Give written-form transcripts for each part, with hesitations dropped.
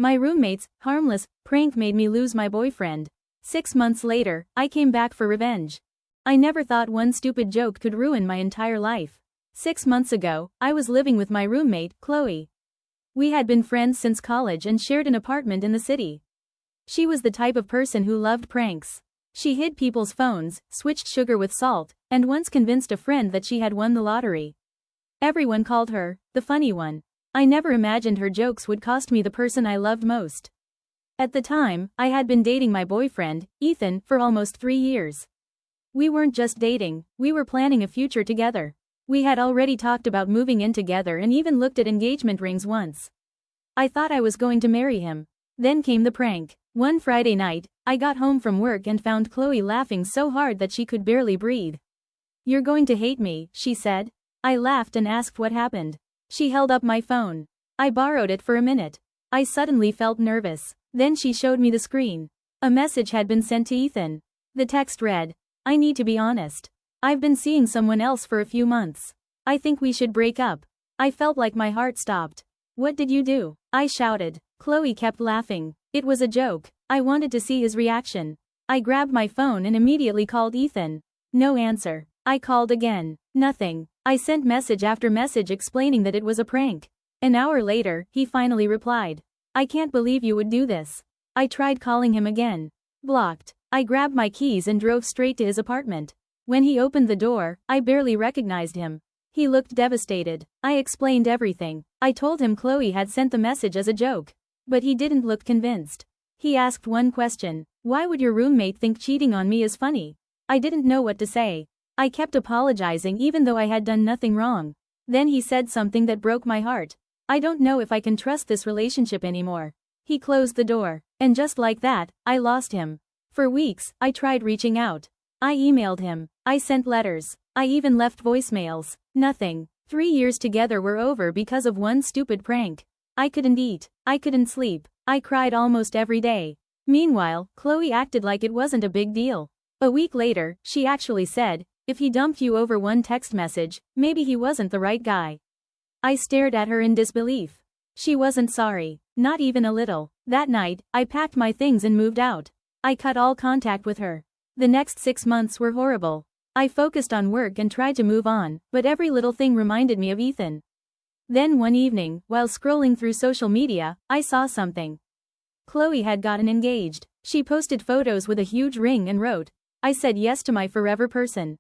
My roommate's harmless prank made me lose my boyfriend. 6 months later, I came back for revenge. I never thought one stupid joke could ruin my entire life. 6 months ago, I was living with my roommate, Chloe. We had been friends since college and shared an apartment in the city. She was the type of person who loved pranks. She hid people's phones, switched sugar with salt, and once convinced a friend that she had won the lottery. Everyone called her the funny one. I never imagined her jokes would cost me the person I loved most. At the time, I had been dating my boyfriend, Ethan, for almost 3 years. We weren't just dating, we were planning a future together. We had already talked about moving in together and even looked at engagement rings once. I thought I was going to marry him. Then came the prank. One Friday night, I got home from work and found Chloe laughing so hard that she could barely breathe. "You're going to hate me," she said. I laughed and asked what happened. She held up my phone. I borrowed it for a minute. I suddenly felt nervous. Then she showed me the screen. A message had been sent to Ethan. The text read, "I need to be honest. I've been seeing someone else for a few months. I think we should break up." I felt like my heart stopped. "What did you do?" I shouted. Chloe kept laughing. It was a joke. I wanted to see his reaction. I grabbed my phone and immediately called Ethan. No answer. I called again. Nothing. I sent message after message explaining that it was a prank. An hour later, he finally replied. "I can't believe you would do this." I tried calling him again. Blocked. I grabbed my keys and drove straight to his apartment. When he opened the door, I barely recognized him. He looked devastated. I explained everything. I told him Chloe had sent the message as a joke. But he didn't look convinced. He asked one question. "Why would your roommate think cheating on me is funny?" I didn't know what to say. I kept apologizing even though I had done nothing wrong. Then he said something that broke my heart. "I don't know if I can trust this relationship anymore." He closed the door. And just like that, I lost him. For weeks, I tried reaching out. I emailed him. I sent letters. I even left voicemails. Nothing. 3 years together were over because of one stupid prank. I couldn't eat. I couldn't sleep. I cried almost every day. Meanwhile, Chloe acted like it wasn't a big deal. A week later, she actually said, "If he dumped you over one text message, maybe he wasn't the right guy." I stared at her in disbelief. She wasn't sorry. Not even a little. That night, I packed my things and moved out. I cut all contact with her. The next 6 months were horrible. I focused on work and tried to move on, but every little thing reminded me of Ethan. Then one evening, while scrolling through social media, I saw something. Chloe had gotten engaged. She posted photos with a huge ring and wrote, "I said yes to my forever person."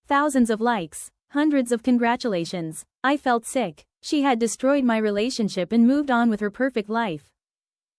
Thousands of likes. Hundreds of congratulations. I felt sick. She had destroyed my relationship and moved on with her perfect life.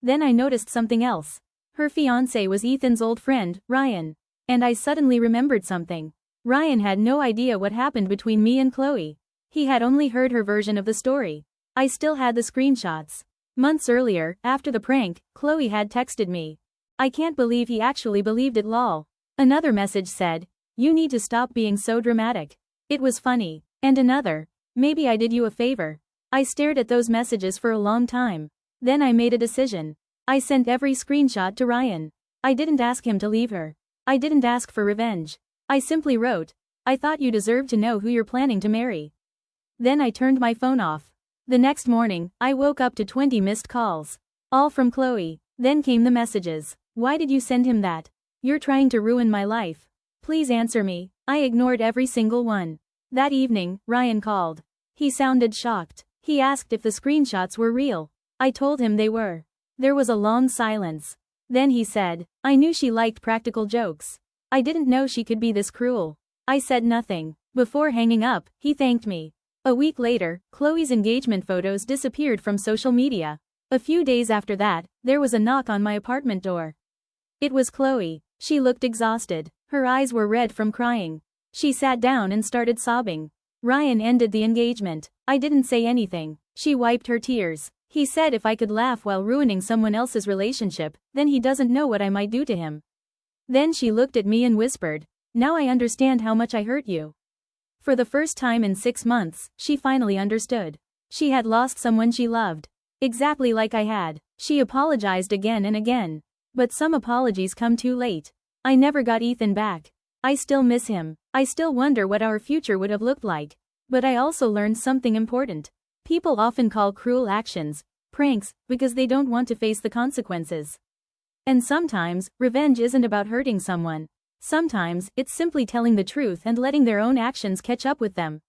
Then I noticed something else. Her fiancé was Ethan's old friend, Ryan. And I suddenly remembered something. Ryan had no idea what happened between me and Chloe. He had only heard her version of the story. I still had the screenshots. Months earlier, after the prank, Chloe had texted me. "I can't believe he actually believed it, lol." Another message said, "You need to stop being so dramatic. It was funny." And another, "Maybe I did you a favor." I stared at those messages for a long time. Then I made a decision. I sent every screenshot to Ryan. I didn't ask him to leave her. I didn't ask for revenge. I simply wrote, "I thought you deserved to know who you're planning to marry." Then I turned my phone off. The next morning, I woke up to 20 missed calls. All from Chloe. Then came the messages. "Why did you send him that? You're trying to ruin my life. Please answer me." I ignored every single one. That evening, Ryan called. He sounded shocked. He asked if the screenshots were real. I told him they were. There was a long silence. Then he said, "I knew she liked practical jokes. I didn't know she could be this cruel." I said nothing. Before hanging up, he thanked me. A week later, Chloe's engagement photos disappeared from social media. A few days after that, there was a knock on my apartment door. It was Chloe. She looked exhausted. Her eyes were red from crying. She sat down and started sobbing. Ryan ended the engagement. I didn't say anything. She wiped her tears. He said if I could laugh while ruining someone else's relationship, then he doesn't know what I might do to him. Then she looked at me and whispered, "Now I understand how much I hurt you." For the first time in 6 months, she finally understood. She had lost someone she loved. Exactly like I had. She apologized again and again. But some apologies come too late. I never got Ethan back. I still miss him. I still wonder what our future would have looked like. But I also learned something important. People often call cruel actions pranks, because they don't want to face the consequences. And sometimes, revenge isn't about hurting someone. Sometimes, it's simply telling the truth and letting their own actions catch up with them.